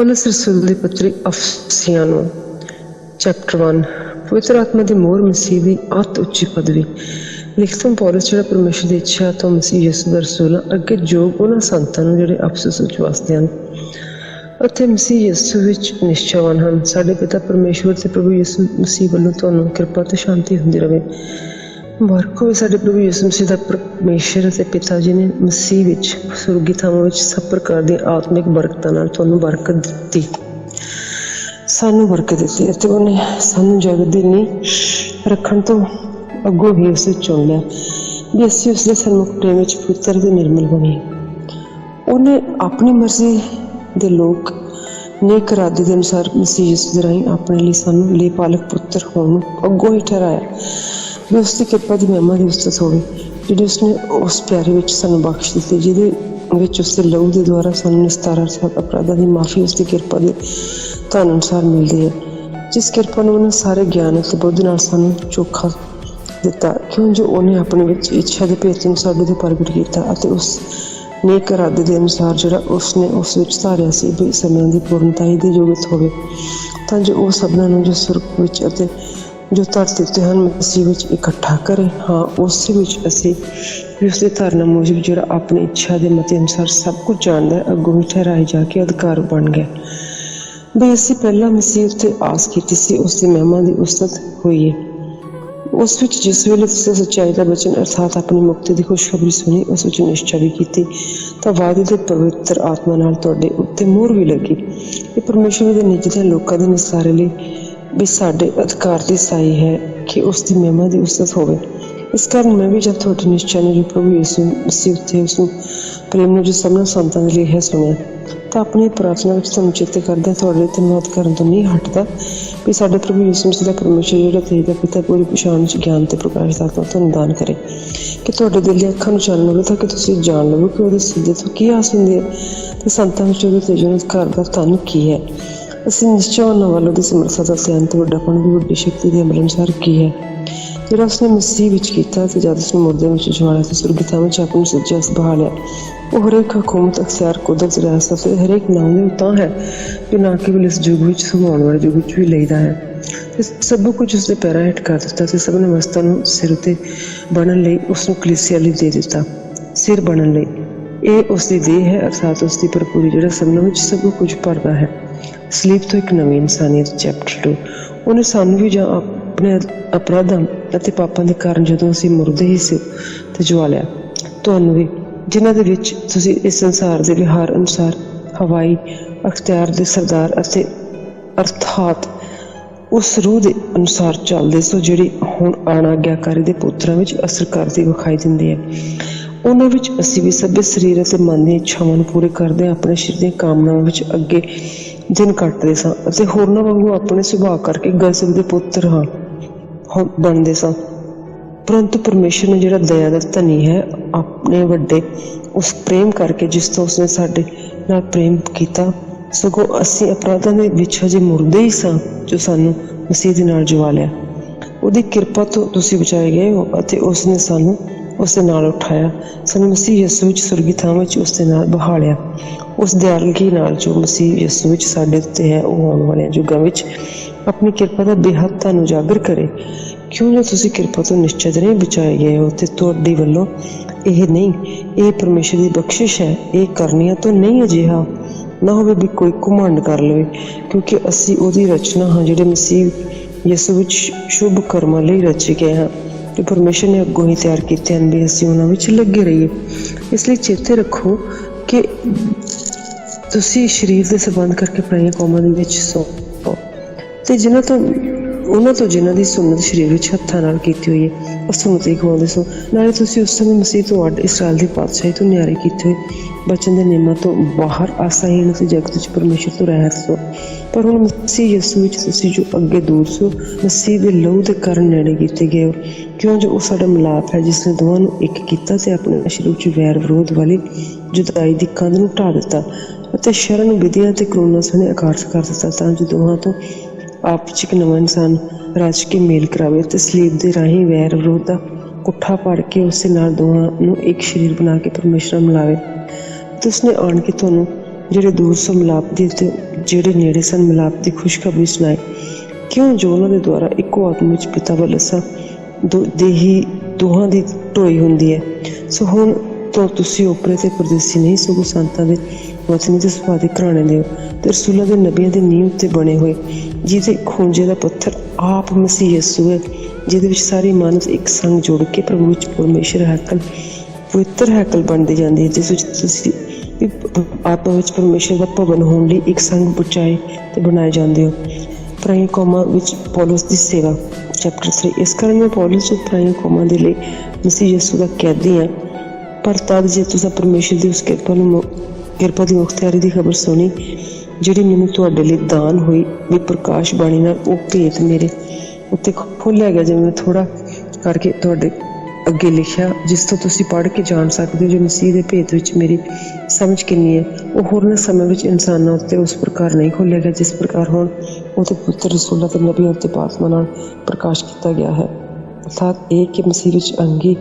ਪੌਲਸ ਰਸੂਲ ਦੀ ਪੱਤਰੀ ਅਫਸੀਆਂ ਨੂੰ ਚੈਪਟਰ 1 ਪਵਿੱਤਰ ਆਤਮਾ ਦੀ ਮੋਹਰ ਮਸੀਹ ਦੀ ਅਤ ਉੱਚੀ ਪਦਵੀ। ਲਿਖਤਾਂ ਪੌਲਸ ਜਿਹੜਾ ਪਰਮੇਸ਼ਰ ਦੀ ਇੱਛਾ ਤੋਂ ਮਸੀਹ ਯਿਸੂ ਦਾ ਰਸੂਲ ਆ, ਅੱਗੇ ਯੋਗ ਉਹਨਾਂ ਸੰਤਾਂ ਨੂੰ ਜਿਹੜੇ ਅਫਸੋਸ ਵਿੱਚ ਵਸਦੇ ਹਨ ਅਤੇ ਮਸੀਹ ਯਿਸੂ ਵਿੱਚ ਨਿਸ਼ਚਾਵਾਨ ਹਨ। ਸਾਡੇ ਪਿਤਾ ਪਰਮੇਸ਼ਵਰ ਤੇ ਪ੍ਰਭੂ ਯਿਸੂ ਮਸੀਹ ਵੱਲੋਂ ਤੁਹਾਨੂੰ ਕਿਰਪਾ ਤੇ ਸ਼ਾਂਤੀ ਹੁੰਦੀ ਰਹੇ। ਮੁਬਾਰਕ ਹੋਵੇ ਸਾਡੇ ਪ੍ਰਭੂ ਯਿਸੂ ਮਸੀਹ ਦਾ ਪਰਮੇਸ਼ਰ ਅਤੇ ਪਿਤਾ ਜੀ ਨੇ ਮਸੀਹ ਵਿੱਚ ਸੁਰਗੀ ਥਾਵਾਂ ਵਿੱਚ ਸਭ ਪ੍ਰਕਾਰ ਦੀਆਂ ਆਤਮਿਕ ਬਰਕਤਾਂ ਨਾਲ ਤੁਹਾਨੂੰ ਬਰਕਤ ਦਿੱਤੀ, ਸਾਨੂੰ ਬਰਕਤ ਦਿੱਤੀ ਅਤੇ ਉਹਨੇ ਸਾਨੂੰ ਜਗਤ ਦੀ ਨੀਂਹ ਰੱਖਣ ਤੋਂ ਅੱਗੋਂ ਹੀ ਉਸ ਵਿੱਚ ਚੁਣ ਲਿਆ ਵੀ ਅਸੀਂ ਉਸਦੇ ਸਨਮੁਖ ਪ੍ਰੇਮ ਵਿੱਚ ਪਵਿੱਤਰ ਤੇ ਨਿਰਮਲ ਬਣੀਏ। ਉਹਨੇ ਆਪਣੀ ਮਰਜ਼ੀ ਦੇ ਲੋਕ ਨੇਕ ਇਰਾਦੇ ਦੇ ਅਨੁਸਾਰ ਮਸੀਹ ਯਿਸੂ ਦੇ ਰਾਹੀਂ ਆਪਣੇ ਲਈ ਸਾਨੂੰ ਲੇਪਾਲਕ ਪੁੱਤਰ ਹੋਣ ਨੂੰ ਅੱਗੋਂ ਹੀ ਠਹਿਰਾਇਆ ਵੀ ਉਸ ਦੀ ਕਿਰਪਾ ਦੀ ਮਹਿਮਾ ਦੀ ਉਸਤਤ ਹੋਵੇ ਜਿਹੜੀ ਉਸਨੇ ਉਸ ਪਿਆਰੇ ਵਿੱਚ ਸਾਨੂੰ ਬਖਸ਼ ਦਿੱਤੀ, ਜਿਹਦੇ ਵਿੱਚ ਉਸਦੇ ਲਹੂ ਦੇ ਦੁਆਰਾ ਸਾਨੂੰ ਨਿਸਤਾਰਾ ਅਰਥਾਤ ਅਪਰਾਧਾਂ ਦੀ ਮਾਫੀ ਉਸਦੀ ਕਿਰਪਾ ਦੇ ਧਨ ਅਨੁਸਾਰ ਮਿਲਦੀ ਹੈ, ਜਿਸ ਕਿਰਪਾ ਨੂੰ ਉਹਨੇ ਸਾਰੇ ਗਿਆਨ ਅਤੇ ਬੁੱਧ ਨਾਲ ਸਾਨੂੰ ਚੋਖਾ ਦਿੱਤਾ, ਕਿਉਂ ਜੋ ਉਹਨੇ ਆਪਣੇ ਵਿੱਚ ਇੱਛਾ ਦੇ ਭੇਤ ਨੂੰ ਸਾਡੇ ਤੋਂ ਪ੍ਰਗਟ ਕੀਤਾ ਅਤੇ ਉਸ ਨੇਕ ਇਰਾਦੇ ਦੇ ਅਨੁਸਾਰ ਜਿਹੜਾ ਉਸਨੇ ਉਸ ਵਿੱਚ ਧਾਰਿਆ ਸੀ ਵੀ ਸਮਿਆਂ ਦੀ ਪੂਰਨਤਾਈ ਦੇ ਯੋਗਤ ਹੋਵੇ, ਤਾਂ ਜੋ ਉਹ ਸਭਨਾਂ ਨੂੰ ਜੋ ਸੁਰਗ ਵਿੱਚ ਅਤੇ ਜੋ ਧਰਤੀ ਉੱਤੇ ਹਨ ਮਸੀਹ ਵਿੱਚ ਇਕੱਠਾ ਕਰੇ। ਹਾਂ, ਉਸੇ ਵਿੱਚ ਅਸੀਂ ਵੀ ਉਸਦੇ ਧਾਰਨਾ ਮੂਜਬ ਜਿਹੜਾ ਆਪਣੀ ਇੱਛਾ ਦੇ ਮਤੇ ਅਨੁਸਾਰ ਸਭ ਕੁਝ ਜਾਣਦਾ ਹੈ, ਅੱਗੋਂ ਵੀ ਠਹਿਰਾਏ ਜਾ ਕੇ ਅਧਿਕਾਰ ਬਣ ਗਿਆ ਵੀ ਅਸੀਂ ਪਹਿਲਾਂ ਮਸੀਹ ਉੱਤੇ ਆਸ ਕੀਤੀ ਸੀ, ਉਸਦੀ ਮਹਿਮਾ ਦੀ ਉਸਤਤ ਹੋਈ ਹੈ। ਉਸ ਵਿੱਚ ਜਿਸ ਵੇਲੇ ਤੁਸੀਂ ਸੱਚਾਈ ਦਾ ਬਚਨ ਅਰਥਾਤ ਆਪਣੀ ਮੁਕਤੀ ਦੀ ਖੁਸ਼ਖਬਰੀ ਸੁਣੀ, ਉਸ ਵਿੱਚ ਨਿਸ਼ਚਾ ਵੀ ਕੀਤੀ, ਤਾਂ ਵਾਅਦੇ ਦੇ ਪਵਿੱਤਰ ਆਤਮਾ ਨਾਲ ਤੁਹਾਡੇ ਉੱਤੇ ਮੋਹਰ ਵੀ ਲੱਗੀ। ਇਹ ਪਰਮੇਸ਼ਰ ਦੇ ਨਿੱਜ ਦੇ ਲੋਕਾਂ ਦੇ ਨਿਸਾਰੇ ਲਈ ਵੀ ਸਾਡੇ ਅਧਿਕਾਰ ਦੀ ਸਾਈ ਹੈ ਕਿ ਉਸ ਦੀ ਮਹਿਮਾ ਦੀ ਉਸਤਤ ਹੋਵੇ। ਇਸ ਕਾਰਨ ਮੈਂ ਵੀ ਜਦ ਤੁਹਾਡੇ ਨਿਸ਼ਚਾ ਨੇ ਜੋ ਪ੍ਰਭੂ ਯਿਸੂ ਮਸੀਹ ਉੱਤੇ ਉਸਨੂੰ ਪ੍ਰੇਮ ਨੂੰ ਜੋ ਸਭਨਾਂ ਸੰਤਾਂ ਦੇ ਲਈ ਹੈ ਸੁਣਿਆ, ਤਾਂ ਆਪਣੀ ਪ੍ਰਾਰਥਨਾ ਵਿੱਚ ਤੁਹਾਨੂੰ ਚੇਤੇ ਕਰਦਾ ਤੁਹਾਡੇ ਧੰਨਵਾਦ ਕਰਨ ਤੋਂ ਨਹੀਂ ਹਟਦਾ ਵੀ ਸਾਡੇ ਪ੍ਰਭੂ ਯਿਸੂ ਮਸੀਹ ਦਾ ਪਰਮੇਸ਼ਰ ਜਿਹੜਾ ਤੇਜ ਦਾ ਪਿਤਾ ਪੂਰੀ ਪਛਾਣ ਵਿੱਚ ਗਿਆਨ ਤੇ ਪ੍ਰਕਾਸ਼ ਦਾ ਤੁਹਾਨੂੰ ਦਾਨ ਕਰੇ ਕਿ ਤੁਹਾਡੇ ਦਿਲ ਦੀਆਂ ਅੱਖਾਂ ਨੂੰ ਚਾਨਣ ਹੋਵੇ ਤਾਂ ਕਿ ਤੁਸੀਂ ਜਾਣ ਲਵੋ ਕਿ ਉਹਦੇ ਸਿੱਧੇ ਤੋਂ ਕੀ ਆਸ ਹੁੰਦੀ ਹੈ ਤੇ ਸੰਤਾਂ ਵਿੱਚ ਉਹਦੇ ਤੇਜੋਂ ਘਰ ਦਾ ਧਨ ਕੀ ਹੈ। ਅਸੀਂ ਨਿਸ਼ਚੈ ਉਹਨਾਂ ਵੱਲੋਂ ਦੀ ਸਮਰੱਥਾ ਦਾ ਧਿਆਨ ਤੇ ਵੱਡਾਪਣ ਦੀ ਵੱਡੀ ਸ਼ਕਤੀ ਦੇ ਅਮਲ ਅਨੁਸਾਰ ਕੀ ਹੈ ਜਿਹੜਾ ਉਸਨੇ ਮਸੀਹ ਵਿੱਚ ਕੀਤਾ ਤੇ ਜਦ ਉਸਨੂੰ ਮੁਰਦਿਆਂ ਵਿੱਚ ਜਵਾਲਿਆ ਤੇ ਸੁਰਗੀ ਥਾਂ ਵਿੱਚ ਆਪਣੀ ਸੱਜੇ ਹੱਥ ਬਹਾ ਲਿਆ। ਉਹ ਹਰੇਕ ਹਕੂਮਤ ਅਖਤਿਆਰ ਕੁਦਰਤ ਰਿਆਸਤ ਅਤੇ ਹਰੇਕ ਨਾਮ ਦੇ ਤਾਂ ਹੈ ਜੋ ਨਾ ਕੇਵਲ ਇਸ ਯੁੱਗ ਵਿੱਚ ਸਮਾਉਣ ਵਾਲੇ ਯੁੱਗ ਵਿੱਚ ਵੀ ਲਈਦਾ ਹੈ ਤੇ ਸਭ ਕੁਝ ਉਸਦੇ ਪੈਰਾਂ ਹੇਠ ਕਰ ਦਿੱਤਾ ਤੇ ਸਭ ਨਮਸਤਾਂ ਨੂੰ ਸਿਰ ਉੱਤੇ ਬਣਨ ਲਈ ਉਸਨੂੰ ਕਲੀਸਿਆ ਲਈ ਦੇ ਦਿੱਤਾ। ਸਿਰ ਬਣਨ ਲਈ ਇਹ ਉਸਦੀ ਦੇਹ ਹੈ ਅਰਥਾਤ ਉਸਦੀ ਭਰਪੂਰੀ ਜਿਹੜਾ ਸਭਨਾਂ ਵਿੱਚ ਸਭ ਕੁਝ ਭਰਦਾ ਹੈ। ਸਲੀਪ ਤੋਂ ਇੱਕ ਨਵੀਂ ਇਨਸਾਨੀਅਤ ਚੈਪਟਰ 2। ਉਹਨੇ ਸਾਨੂੰ ਵੀ ਜਾਂ ਆਪਣੇ ਅਪਰਾਧਾਂ ਅਤੇ ਪਾਪਾਂ ਦੇ ਕਾਰਨ ਜਦੋਂ ਅਸੀਂ ਮੁਰਦੇ ਹੀ ਸੀ ਤੇ ਜਵਾਲਿਆ, ਤੁਹਾਨੂੰ ਵੀ ਜਿਨ੍ਹਾਂ ਦੇ ਵਿੱਚ ਤੁਸੀਂ ਇਸ ਸੰਸਾਰ ਦੇ ਵਿਹਾਰ ਅਨੁਸਾਰ ਹਵਾਈ ਅਖਤਿਆਰ ਦੇ ਸਰਦਾਰ ਅਤੇ ਅਰਥਾਤ ਉਸ ਰੂਹ ਦੇ ਅਨੁਸਾਰ ਚੱਲਦੇ ਸੋ ਜਿਹੜੀ ਹੁਣ ਅਣਆਗਿਆਕਾਰੀ ਦੇ ਪੁੱਤਰਾਂ ਵਿੱਚ ਅਸਰ ਕਰਦੀ ਵਿਖਾਈ ਦਿੰਦੀ ਹੈ। ਉਹਨਾਂ ਵਿੱਚ ਅਸੀਂ ਵੀ ਸਭੇ ਸਰੀਰ ਅਤੇ ਮਨ ਦੀਆਂ ਇੱਛਾਵਾਂ ਨੂੰ ਪੂਰੇ ਕਰਦੇ ਆਪਣੇ ਸਰੀਰ ਦੀਆਂ ਕਾਮਨਾਵਾਂ ਵਿੱਚ ਅੱਗੇ ਦਿਨ ਕੱਟਦੇ ਸਾਂ ਅਤੇ ਹੋਰਨਾਂ ਵਾਂਗੂ ਆਪਣੇ ਸੁਭਾਅ ਕਰਕੇ ਗਜ਼ਬ ਦੇ ਪੁੱਤਰ ਬਣਦੇ ਸਾਂ। ਪਰੰਤੂ ਪਰਮੇਸ਼ਰ ਨੇ ਜਿਹੜਾ ਦਇਆ ਦਾ ਧਨੀ ਹੈ ਆਪਣੇ ਵੱਡੇ ਉਸ ਪ੍ਰੇਮ ਕਰਕੇ ਜਿਸ ਤੋਂ ਉਸਨੇ ਸਾਡੇ ਨਾਲ ਪ੍ਰੇਮ ਕੀਤਾ, ਸਗੋਂ ਅਸੀਂ ਅਪਰਾਧਾਂ ਦੇ ਵਿੱਚ ਹਜੇ ਮੁਰਦੇ ਹੀ ਸਾਂ ਜੋ ਸਾਨੂੰ ਮਸੀਹ ਦੇ ਨਾਲ ਜਵਾ ਲਿਆ। ਉਹਦੀ ਕਿਰਪਾ ਤੋਂ ਤੁਸੀਂ ਬਚਾਏ ਗਏ ਹੋ ਅਤੇ ਉਸਨੇ ਸਾਨੂੰ ਉਸਦੇ ਨਾਲ ਉਠਾਇਆ, ਸਾਨੂੰ ਮਸੀਹ ਯਿਸੂ ਵਿੱਚ ਸੁਰਗੀ ਥਾਂ ਵਿੱਚ ਉਸਦੇ ਨਾਲ ਬਹਾਲਿਆ। ਉਸ ਦਿਆਲਗੀ ਨਾਲ ਜੋ ਮਸੀਹ ਯਿਸੂ ਵਿੱਚ ਸਾਡੇ ਉੱਤੇ ਹੈ ਉਹ ਆਉਣ ਵਾਲੇ ਯੁੱਗਾਂ ਵਿੱਚ ਆਪਣੀ ਕਿਰਪਾ ਦਾ ਬੇਹੱਦ ਤੁਹਾਨੂੰ ਉਜਾਗਰ ਕਰੇ, ਕਿਉਂ ਜੋ ਤੁਸੀਂ ਕਿਰਪਾ ਤੋਂ ਨਿਸ਼ਚਿਤ ਨਹੀਂ ਬਚਾਏ ਗਏ ਹੋ ਤੇ ਤੁਹਾਡੇ ਵੱਲੋਂ ਇਹ ਨਹੀਂ, ਇਹ ਪਰਮੇਸ਼ਰ ਦੀ ਬਖਸ਼ਿਸ਼ ਹੈ। ਇਹ ਕਰਨੀਆਂ ਤੋਂ ਨਹੀਂ ਅਜਿਹਾ ਨਾ ਹੋਵੇ ਵੀ ਕੋਈ ਘੁਮੰਡ ਕਰ ਲਵੇ, ਕਿਉਂਕਿ ਅਸੀਂ ਉਹਦੀ ਰਚਨਾ ਹਾਂ ਜਿਹੜੇ ਮਸੀਹ ਯਿਸੂ ਵਿੱਚ ਸ਼ੁਭ ਕਰਮਾਂ ਲਈ ਰਚੇ ਗਏ ਹਾਂ ਤੇ ਪਰਮੇਸ਼ਰ ਨੇ ਅੱਗੋਂ ਹੀ ਤਿਆਰ ਕੀਤੇ ਹਨ ਵੀ ਅਸੀਂ ਉਹਨਾਂ ਵਿੱਚ ਲੱਗੇ ਰਹੀਏ। ਇਸ ਲਈ ਚੇਤੇ ਰੱਖੋ ਕਿ ਤੁਸੀਂ ਸਰੀਰ ਦੇ ਸੰਬੰਧ ਕਰਕੇ ਪਰਾਈਆਂ ਕੌਮਾਂ ਦੇ ਵਿੱਚ ਸੋ ਤੇ ਉਹਨਾਂ ਤੋਂ ਜਿਨ੍ਹਾਂ ਦੀ ਸੁੰਨਤ ਸਰੀਰ ਵਿੱਚ ਹੱਥਾਂ ਨਾਲ ਕੀਤੀ ਹੋਈ ਹੈ ਉਹ ਸੁੰਨਤ ਹੀ ਖਵਾਉਂਦੇ ਸੋ। ਨਾਲੇ ਤੁਸੀਂ ਉਸ ਸਮੇਂ ਮਸੀਹ ਤੋਂ ਅੱਡ ਇਸਰਾਏਲ ਦੀ ਪਾਤਸ਼ਾਹੀ ਤੋਂ ਨਿਆਰੇ ਕੀਤੇ ਹੋਏ ਬਚਨ ਦੇ ਨਿਯਮਾਂ ਤੋਂ ਬਾਹਰ ਆਸਾਹੀਣ ਅਤੇ ਜਗਤ ਵਿੱਚ ਪਰਮੇਸ਼ਰ ਤੋਂ ਰਹਿਤ ਸੋ। ਪਰ ਹੁਣ ਮਸੀਹ ਯਿਸੂ ਵਿੱਚ ਤੁਸੀਂ ਜੋ ਅੱਗੇ ਦੂਰ ਸੋ ਮਸੀਹ ਦੇ ਲਹੂ ਦੇ ਕਾਰਨ ਨੇੜੇ ਕੀਤੇ ਗਏ ਹੋ, ਕਿਉਂ ਜੋ ਉਹ ਸਾਡਾ ਮਿਲਾਪ ਹੈ ਜਿਸ ਨੇ ਦੋਵਾਂ ਨੂੰ ਇੱਕ ਕੀਤਾ ਤੇ ਆਪਣੇ ਸਰੀਰ ਵਿੱਚ ਵੈਰ ਵਿਰੋਧ ਵਾਲੀ ਜੁਦਾਈ ਦੀ ਕੰਧ ਨੂੰ ਢਾਹ ਦਿੱਤਾ ਅਤੇ ਸ਼ਰਨ ਵਿਧੀਆਂ ਤੇ ਕਾਨੂੰਨਾਂ ਸਣੇ ਅਕਾਰਥ ਕਰ ਦਿੱਤਾ, ਤਾਂ ਜੋ ਦੋਹਾਂ ਤੋਂ ਆਪ ਵਿੱਚ ਇੱਕ ਨਵਾਂ ਇਨਸਾਨ ਰਚ ਕੇ ਮੇਲ ਕਰਾਵੇ ਤੇ ਸਲੀਬ ਦੇ ਰਾਹੀਂ ਵੈਰ ਵਿਰੋਧ ਦਾ ਪੁੱਠਾ ਪਾੜ ਕੇ ਉਸੇ ਨਾਲ ਦੋਹਾਂ ਨੂੰ ਇੱਕ ਸਰੀਰ ਬਣਾ ਕੇ ਪਰਮੇਸ਼ਰ ਨਾਲ ਮਿਲਾਵੇ ਤੇ ਉਸਨੇ ਆਣ ਕੇ ਤੁਹਾਨੂੰ ਜਿਹੜੇ ਦੂਰ ਸੋ ਮਿਲਾਪ ਦੀ ਤੇ ਜਿਹੜੇ ਨੇੜੇ ਸਨ ਮਿਲਾਪ ਦੀ ਖੁਸ਼ਖਬਰੀ ਸੁਣਾਈ। ਕਿਉਂ ਜੋ ਉਹਨਾਂ ਦੇ ਦੁਆਰਾ ਇੱਕੋ ਆਤਮਾ ਵਿੱਚ ਪਿਤਾ ਵੱਲ ਅਸਾਂ ਦੇਹੀ ਦੋਹਾਂ ਦੀ ਢੋਈ ਹੁੰਦੀ ਹੈ। ਸੋ ਹੁਣ ਤੋਂ ਤੁਸੀਂ ਓਪਰੇ ਤੇ ਪਰਦੇਸੀ ਨਹੀਂ, ਸਗੋਂ ਸੰਤਾਂ ਦੇ ਵਤਨੀ ਤੇ ਸੁਭਾਅ ਦੇ ਘਰਾਣੇ ਦੇ ਹੋ ਤੇ ਰਸੂਲਾਂ ਦੇ ਨਬੀਆਂ ਦੇ ਨੀਂਹ ਉੱਤੇ ਬਣੇ ਹੋਏ, ਜਿਹਦੇ ਖੂੰਜੇ ਦਾ ਪੱਥਰ ਆਪ ਮਸੀਹ ਯਿਸੂ ਹੈ, ਜਿਹਦੇ ਵਿੱਚ ਸਾਰੀ ਮਾਨਵ ਇੱਕ ਸੰਗ ਜੁੜ ਕੇ ਪ੍ਰਭੂ ਵਿੱਚ ਪਰਮੇਸ਼ਰ ਹੈਕਲ, ਪਵਿੱਤਰ ਹੈਕਲ ਬਣਦੀ ਜਾਂਦੀ ਹੈ, ਜਿਸ ਵਿੱਚ ਤੁਸੀਂ ਆਤਮਾ ਵਿੱਚ ਪਰਮੇਸ਼ਰ ਦਾ ਭਵਨ ਹੋਣ ਲਈ ਇੱਕ ਸੰਗ ਬਚਾਏ ਤੇ ਬਣਾਏ ਜਾਂਦੇ ਹੋ। ਪਰਾਈਆਂ ਕੌਮਾਂ ਵਿੱਚ ਪੌਲਸ ਦੀ ਸੇਵਾ ਚੈਪਟਰ 3। ਇਸ ਕਾਰਨ ਮੈਂ ਪੌਲਸ ਵਿੱਚ ਪਰਾਈਆਂ ਕੌਮਾਂ ਦੇ ਲਈ ਮਸੀਹ ਯਿਸੂ ਦਾ ਕੈਦੀ ਹਾਂ। ਪਰ ਤਦ ਜੇ ਤੁਸੀਂ ਪਰਮੇਸ਼ਰ ਦੀ ਉਸ ਕਿਰਪਾ ਦੀ ਮੁਖਤਿਆਰੀ ਦੀ ਖਬਰ ਸੁਣੀ, ਜਿਹੜੀ ਮੈਨੂੰ ਤੁਹਾਡੇ ਲਈ ਦਾਨ ਹੋਈ ਵੀ ਪ੍ਰਕਾਸ਼ ਬਾਣੀ ਨਾਲ, ਉਹ ਭੇਤ ਮੇਰੇ ਉੱਤੇ ਖੋਲ੍ਹਿਆ ਗਿਆ, ਜਿਵੇਂ ਮੈਂ ਥੋੜ੍ਹਾ ਕਰਕੇ ਤੁਹਾਡੇ ਅੱਗੇ ਲਿਖਿਆ, ਜਿਸ ਤੋਂ ਤੁਸੀਂ ਪੜ੍ਹ ਕੇ ਜਾਣ ਸਕਦੇ ਹੋ ਜੋ ਮਸੀਹ ਦੇ ਭੇਤ ਵਿੱਚ ਮੇਰੀ ਸਮਝ ਕਿੰਨੀ ਹੈ। ਉਹ ਹੋਰਨਾਂ ਸਮੇਂ ਵਿੱਚ ਇਨਸਾਨਾਂ ਉੱਤੇ ਉਸ ਪ੍ਰਕਾਰ ਨਹੀਂ ਖੋਲ੍ਹਿਆ ਗਿਆ ਜਿਸ ਪ੍ਰਕਾਰ ਹੁਣ ਉਹਦੇ ਪੁੱਤਰ ਰਸੂਲਾਂ ਤੇ ਨਬੀਆਂ ਉੱਤੇ ਆਤਮਾ ਨਾਲ ਪ੍ਰਕਾਸ਼ ਕੀਤਾ ਗਿਆ ਹੈ। ਅਰਥਾਤ ਇਹ ਕਿ ਮਸੀਹ ਵਿੱਚ ਅੰਗੀ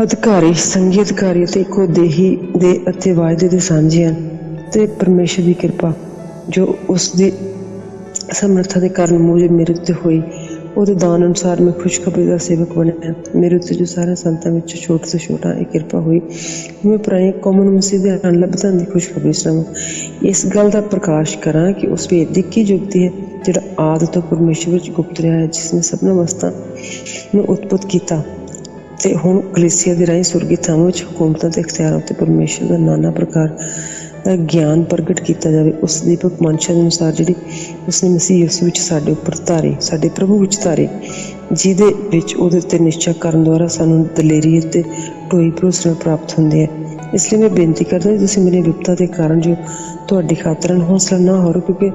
ਅਧਿਕਾਰੀ, ਸੰਘੀ ਅਧਿਕਾਰੀ ਅਤੇ ਇੱਕੋ ਦੇਹੀ ਦੇ ਅਤੇ ਵਾਅਦੇ ਦੇ ਸਾਂਝੇ ਹਨ। ਅਤੇ ਪਰਮੇਸ਼ਰ ਦੀ ਕਿਰਪਾ ਜੋ ਉਸ ਦੀ ਸਮਰੱਥਾ ਦੇ ਕਾਰਨ ਮੂਜਬ ਮੇਰੇ ਉੱਤੇ ਹੋਈ, ਉਹਦੇ ਦਾਨ ਅਨੁਸਾਰ ਮੈਂ ਖੁਸ਼ਖਬਰੀ ਦਾ ਸੇਵਕ ਬਣਿਆ। ਮੇਰੇ ਉੱਤੇ ਜੋ ਸਾਰੇ ਸੰਤਾਂ ਵਿੱਚ ਛੋਟੇ ਤੋਂ ਛੋਟਾ ਇਹ ਕਿਰਪਾ ਹੋਈ, ਮੈਂ ਪਰਾਈਆਂ ਕੌਮਾਂ ਨੂੰ ਮਸੀਹ ਦੇ ਆਉਣ ਲੱਭਦਾਂ ਦੀ ਖੁਸ਼ਖਬਰੀ ਸੁਣਾਵਾਂ। ਇਸ ਗੱਲ ਦਾ ਪ੍ਰਕਾਸ਼ ਕਰਾਂ ਕਿ ਉਸ ਭੇਦ ਦੀ ਕੀ ਜੁਗਤੀ ਹੈ ਜਿਹੜਾ ਆਦਿ ਤੋਂ ਪਰਮੇਸ਼ਰ ਵਿੱਚ ਗੁਪਤ ਰਿਹਾ ਹੈ, ਜਿਸ ਨੇ ਸਭਨਾਂ ਵਸਤਾਂ ਨੂੰ ਉਤਪਤ ਕੀਤਾ ਤੇ ਹੁਣ ਕਲੀਸਿਆ ਦੇ ਰਾਹੀਂ ਸੁਰਗੀ ਥਾਵਾਂ ਵਿੱਚ ਹਕੂਮਤਾਂ ਤੇ ਅਖਤਿਆਰਾਂ ਉੱਤੇ ਪਰਮੇਸ਼ਰ ਦਾ ਨਾਨਾ ਪ੍ਰਕਾਰ ਦਾ ਗਿਆਨ ਪ੍ਰਗਟ ਕੀਤਾ ਜਾਵੇ। ਉਸ ਦੀਪਕ ਮਨਸ਼ਾ ਦੇ ਅਨੁਸਾਰ ਜਿਹੜੀ ਉਸਨੇ ਮਸੀਹ ਯਿਸੂ ਵਿੱਚ ਸਾਡੇ ਉੱਪਰ ਧਾਰੀ, ਸਾਡੇ ਪ੍ਰਭੂ ਵਿੱਚ ਧਾਰੀ, ਜਿਹਦੇ ਵਿੱਚ ਉਹਦੇ ਉੱਤੇ ਨਿਸ਼ਚਾ ਕਰਨ ਦੁਆਰਾ ਸਾਨੂੰ ਦਲੇਰੀ ਅਤੇ ਢੋਈ ਭਰੋਸਾ ਪ੍ਰਾਪਤ ਹੁੰਦੀ ਹੈ। ਇਸ ਲਈ ਮੈਂ ਬੇਨਤੀ ਕਰਦਾ ਕਿ ਤੁਸੀਂ ਮੇਰੀ ਵਿਪਤਾ ਦੇ ਕਾਰਨ ਜੋ ਤੁਹਾਡੀ ਖਾਤਰ ਹੌਸਲਾ ਨਾ ਹੋ, ਕਿਉਂਕਿ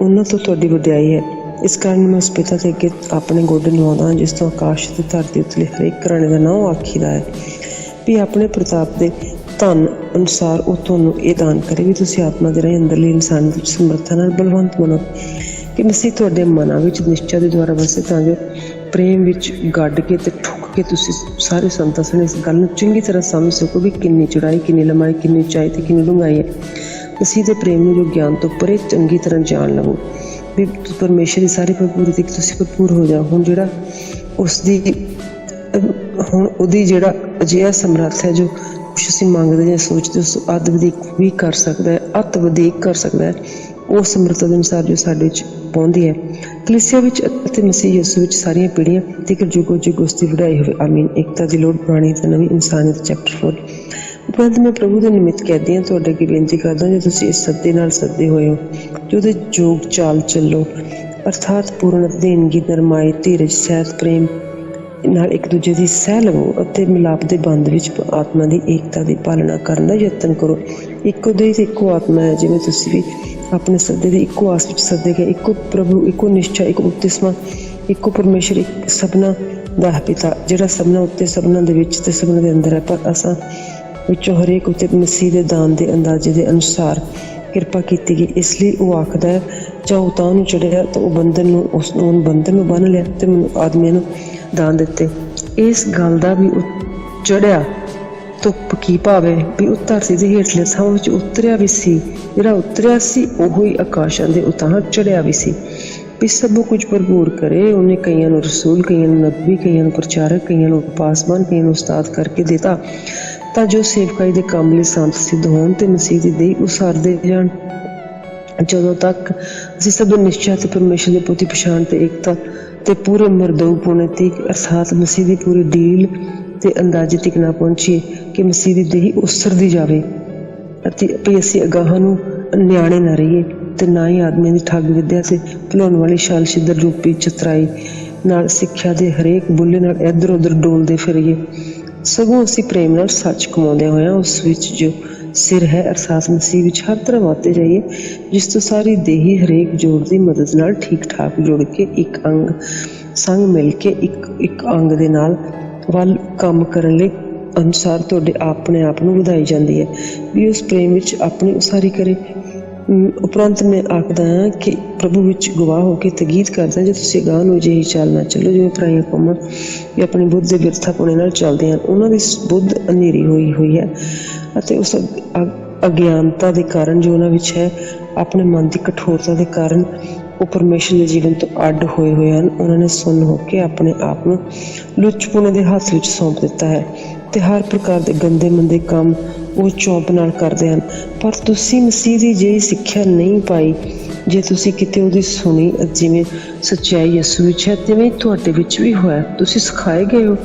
ਉਹਨਾਂ ਤੋਂ ਤੁਹਾਡੀ ਵਡਿਆਈ ਹੈ। ਇਸ ਕਾਰਨ ਮੈਂ ਉਸ ਪਿਤਾ ਦੇ ਅੱਗੇ ਆਪਣੇ ਗੋਡੇ ਨਵਾਉਂਦਾ ਹਾਂ, ਜਿਸ ਤੋਂ ਆਕਾਸ਼ ਅਤੇ ਧਰਤੀ ਉੱਤੇ ਹਰੇਕ ਘਰਾਣੇ ਦਾ ਨਾਮ ਆਖੀਦਾ ਹੈ, ਵੀ ਆਪਣੇ ਪ੍ਰਤਾਪ ਦੇ ਧਨ ਅਨੁਸਾਰ ਉਹ ਤੁਹਾਨੂੰ ਇਹ ਦਾਨ ਕਰੇ ਵੀ ਤੁਸੀਂ ਆਤਮਾ ਦੇ ਰਾਹੀਂ ਅੰਦਰਲੀ ਇਨਸਾਨ ਵਿੱਚ ਸਮਰੱਥਾ ਨਾਲ ਬਲਵੰਤ ਬਣੋ, ਕਿ ਮਸੀਹ ਤੁਹਾਡੇ ਮਨਾਂ ਵਿੱਚ ਨਿਸ਼ਚਾ ਦੇ ਦੁਆਰਾ ਵਸੇ, ਤਾਂ ਜੋ ਪ੍ਰੇਮ ਵਿੱਚ ਗੱਡ ਕੇ ਤੇ ਠੁੱਕ ਕੇ ਤੁਸੀਂ ਸਾਰੇ ਸੰਤਾਂ ਸਣੇ ਇਸ ਗੱਲ ਨੂੰ ਚੰਗੀ ਤਰ੍ਹਾਂ ਸਮਝ ਸਕੋ ਵੀ ਕਿੰਨੀ ਚੌੜਾਈ, ਕਿੰਨੀ ਲੰਬਾਈ, ਕਿੰਨੀ ਉਚਾਈ ਤੇ ਕਿੰਨੀ ਡੂੰਘਾਈ ਹੈ। ਮਸੀਹ ਦੇ ਪ੍ਰੇਮ ਨੂੰ ਜੋ ਗਿਆਨ ਤੋਂ ਪਰੇ ਚੰਗੀ ਤਰ੍ਹਾਂ ਜਾਣ ਲਵੋ, ਵੀ ਪਰਮੇਸ਼ਰ ਦੀ ਸਾਰੀ ਭਰਪੂਰੀ ਤੇ ਤੁਸੀਂ ਭਰਪੂਰ ਹੋ ਜਾਓ। ਹੁਣ ਉਹਦੀ ਜਿਹੜਾ ਅਜਿਹਾ ਸਮਰੱਥ ਹੈ ਜੋ ਕੁਛ ਅਸੀਂ ਮੰਗਦੇ ਜਾਂ ਸੋਚਦੇ ਉਸ ਅੱਧ ਵਧੇਕ ਵੀ ਕਰ ਸਕਦਾ ਹੈ, ਅੱਤ ਵਧੇਕ ਕਰ ਸਕਦਾ ਹੈ, ਉਹ ਸਮਰੱਥਾ ਦੇ ਅਨੁਸਾਰ ਜੋ ਸਾਡੇ ਵਿੱਚ ਪਾਉਂਦੀ ਹੈ। ਕਲੀਸਿਆ ਵਿੱਚ ਅਤੇ ਮਸੀਹ ਯਿਸੂ ਵਿੱਚ ਸਾਰੀਆਂ ਪੀੜ੍ਹੀਆਂ ਤੀਕਰ ਜੁਗੋ ਜੁਗ ਉਸ ਦੀ ਵਡਾਈ ਹੋਵੇ, ਆਮੀਨ। ਏਕਤਾ ਦੀ ਲੋੜ, ਪੁਰਾਣੀ ਅਤੇ ਨਵੀਂ ਇਨਸਾਨੀਅਤ ਚੈਪਟਰ 4। ਉਪਰੰਤ ਮੈਂ ਪ੍ਰਭੂ ਦੇ ਨਿਮਿਤ ਕੈਦੀ ਹਾਂ, ਤੁਹਾਡੇ ਅੱਗੇ ਬੇਨਤੀ ਕਰਦਾ ਜੇ ਤੁਸੀਂ ਇਸ ਸੱਦੇ ਨਾਲ ਸੱਦੇ ਹੋਏ ਹੋ ਜੋ ਉਹਦੇ ਯੋਗ ਚਾਲ ਚੱਲੋ, ਅਰਥਾਤ ਪੂਰਨ ਅਧੀਨਗੀ, ਨਰਮਾਈ, ਧੀਰਜ, ਸਹਿਤ, ਪ੍ਰੇਮ ਨਾਲ ਇੱਕ ਦੂਜੇ ਦੀ ਸਹਿ ਲਵੋ ਅਤੇ ਮਿਲਾਪ ਦੇ ਬੰਧ ਵਿੱਚ ਆਤਮਾ ਦੀ ਏਕਤਾ ਦੀ ਪਾਲਣਾ ਕਰਨ ਦਾ ਯਤਨ ਕਰੋ। ਇੱਕੋ ਦੇਹ ਤੇ ਇੱਕੋ ਆਤਮਾ ਹੈ, ਜਿਵੇਂ ਤੁਸੀਂ ਵੀ ਆਪਣੇ ਸੱਦੇ ਦੀ ਇੱਕੋ ਆਸ ਵਿੱਚ ਸੱਦੇ ਗਏ, ਇੱਕੋ ਪ੍ਰਭੂ, ਇੱਕੋ ਨਿਸ਼ਚਾ, ਇੱਕੋ ਬਪਤਿਸਮਾ, ਇੱਕੋ ਪਰਮੇਸ਼ਰ, ਇੱਕ ਸਭਨਾਂ ਦਾ ਪਿਤਾ ਜਿਹੜਾ ਸਭਨਾਂ ਉੱਤੇ, ਸਭਨਾਂ ਦੇ ਵਿੱਚ ਤੇ ਸਭਨਾਂ ਦੇ ਅੰਦਰ ਹੈ। ਪਰ ਅਸਾਂ ਵਿੱਚੋਂ ਹਰੇਕ ਉੱਤੇ ਮਸੀਹ ਦੇ ਦਾਨ ਦੇ ਅੰਦਾਜ਼ੇ ਦੇ ਅਨੁਸਾਰ ਕਿਰਪਾ ਕੀਤੀ ਗਈ। ਇਸ ਲਈ ਉਹ ਆਖਦਾ ਹੈ, ਜਾਂ ਉਹ ਤਾਂ ਨੂੰ ਚੜਿਆ ਤਾਂ ਉਹ ਬੰਧਨ ਨੂੰ ਬੰਨ੍ਹ ਲਿਆ ਤੇ ਮੈਨੂੰ ਆਦਮੀਆਂ ਨੂੰ ਦਾਨ ਦਿੱਤੇ। ਇਸ ਗੱਲ ਦਾ ਵੀ ਉਹ ਚੜਿਆ ਧੁੱਪ ਕੀ ਭਾਵੇ, ਵੀ ਉਹ ਧਰਤੀ ਦੇ ਹੇਠਲੇ ਥਾਂ ਵਿੱਚ ਉਤਰਿਆ ਵੀ ਸੀ, ਜਿਹੜਾ ਉਤਰਿਆ ਸੀ ਉਹੋ ਹੀ ਆਕਾਸ਼ਾਂ ਦੇ ਉਤਾਂਹ ਚੜਿਆ ਵੀ ਸੀ, ਵੀ ਸਭ ਕੁਝ ਭਰਪੂਰ ਕਰੇ। ਉਹਨੇ ਕਈਆਂ ਨੂੰ ਰਸੂਲ, ਕਈਆਂ ਨੂੰ ਨਬੀ, ਕਈਆਂ ਨੂੰ ਪ੍ਰਚਾਰਕ, ਕਈਆਂ ਨੂੰ ਪਾਸਬਾਨ, ਕਈਆਂ ਨੂੰ ਉਸਤਾਦ ਕਰਕੇ ਦਿੱਤਾ, ਤਾਂ ਜੋ ਸੇਵਕਾਈ ਦੇ ਕੰਮ ਲਈ ਸੰਤ ਸਿੱਧ ਹੋਣ ਤੇ ਮਸੀਹ ਦੀ ਦੇਹ ਉਸਾਰਦੇ ਜਾਣ, ਜਦੋਂ ਤੱਕ ਅਸੀਂ ਸਭ ਨਿਸ਼ਚਾ ਤੇ ਪਰਮੇਸ਼ਰ ਦੇ ਪ੍ਰਤੀ ਪਛਾਣ ਤੇ ਏਕਤਾ ਤੇ ਪੂਰੇ ਮਰਦੂ ਪੁਣੇ ਤੀਕ, ਅਰਥਾਤ ਮਸੀਹ ਦੀ ਪੂਰੀ ਡੀਲ ਤੇ ਅੰਦਾਜ਼ੇ ਤੱਕ ਨਾ ਪਹੁੰਚੀਏ ਕਿ ਮਸੀਹ ਦੀ ਦੇਹ ਉਸਰਦੀ ਜਾਵੇ ਅਤੇ ਵੀ ਅਸੀਂ ਅਗਾਹਾਂ ਨੂੰ ਨਿਆਣੇ ਨਾ ਰਹੀਏ ਤੇ ਨਾ ਹੀ ਆਦਮੀਆਂ ਦੀ ਠੱਗ ਵਿਦਿਆ ਤੇ ਭੁਲਾਉਣ ਵਾਲੀ ਛਾਲ ਛਿੱਦਰ ਰੂਪੀ ਚਤਰਾਈ ਨਾਲ ਸਿੱਖਿਆ ਦੇ ਹਰੇਕ ਬੁੱਲੇ ਨਾਲ ਇੱਧਰ ਉੱਧਰ ਡੋਲਦੇ ਫਿਰੀਏ, ਸਗੋਂ ਅਸੀਂ ਪ੍ਰੇਮ ਨਾਲ ਸੱਚ ਕਮਾਉਂਦਿਆਂ ਹੋਇਆਂ ਉਸ ਵਿੱਚ ਜੋ ਸਿਰ ਹੈ ਅਰਥਾਤ ਮਸੀਹ ਵਿੱਚ ਹਰ ਤਰ੍ਹਾਂ ਵਧਦੇ ਜਾਈਏ, ਜਿਸ ਤੋਂ ਸਾਰੀ ਦੇਹੀ ਹਰੇਕ ਜੋੜ ਦੀ ਮਦਦ ਨਾਲ ਠੀਕ ਠਾਕ ਜੁੜ ਕੇ ਇੱਕ ਅੰਗ ਸੰਗ ਮਿਲ ਕੇ ਇੱਕ ਅੰਗ ਦੇ ਨਾਲ ਵੱਲ ਕੰਮ ਕਰਨ ਲਈ ਅਨੁਸਾਰ ਤੁਹਾਡੇ ਆਪਣੇ ਆਪ ਨੂੰ ਵਧਾਈ ਜਾਂਦੀ ਹੈ, ਵੀ ਉਸ ਪ੍ਰੇਮ ਵਿੱਚ ਆਪਣੀ ਉਸਾਰੀ ਕਰੇ। ਉਪਰੰਤ ਮੈਂ ਆਖਦਾ ਹਾਂ ਕਿ ਪ੍ਰਭੂ ਵਿੱਚ ਗਵਾਹ ਹੋ ਕੇ ਤਗੀਦ ਕਰਦਾ ਜੇ ਤੁਸੀਂ ਅਗਾਂਹ ਨੂੰ ਅਜਿਹੀ ਚਾਲ ਨਾ ਚੱਲੋ ਜਿਵੇਂ ਪਰਾਈਆਂ ਕੌਮਾਂ ਜਾਂ ਆਪਣੀ ਬੁੱਧ ਦੇ ਬਿਰਥਾਪੁਣੇ ਨਾਲ ਚੱਲਦੇ ਹਨ। ਉਹਨਾਂ ਦੀ ਬੁੱਧ ਹਨੇਰੀ ਹੋਈ ਹੈ ਅਤੇ ਉਸ ਅਗਿਆਨਤਾ ਦੇ ਕਾਰਨ, ਜੋ ਉਹਨਾਂ ਵਿੱਚ ਹੈ, ਆਪਣੇ ਮਨ ਦੀ ਕਠੋਰਤਾ ਦੇ ਕਾਰਨ ਉਹ ਪਰਮੇਸ਼ਰ ਦੇ ਜੀਵਨ ਤੋਂ ਅੱਡ ਹੋਏ ਹਨ। ਉਹਨਾਂ ਨੇ ਸੁੰਨ ਹੋ ਕੇ ਆਪਣੇ ਆਪ ਨੂੰ ਲੁੱਚਪੁਣੇ ਦੇ ਹੱਥ ਵਿੱਚ ਸੌਂਪ ਦਿੱਤਾ ਹੈ ਅਤੇ ਹਰ ਪ੍ਰਕਾਰ ਦੇ ਗੰਦੇ ਮੰਦੇ ਕੰਮ ਉਹ ਚੌਂਪ ਨਾਲ ਕਰਦੇ ਹਨ। ਪਰ ਤੁਸੀਂ ਮਸੀਹ ਦੀ ਜਿਹੀ ਸਿੱਖਿਆ ਨਹੀਂ ਪਾਈ। ਜੇ ਤੁਸੀਂ ਕਿਤੇ ਉਹਦੀ ਸੁਣੀ, ਜਿਵੇਂ ਸੱਚਾਈ ਯਿਸੂ ਵਿੱਚ ਹੈ, ਤਿਵੇਂ ਤੁਹਾਡੇ ਵਿੱਚ ਵੀ ਹੋਇਆ। ਤੁਸੀਂ ਸਿਖਾਏ ਗਏ ਹੋ।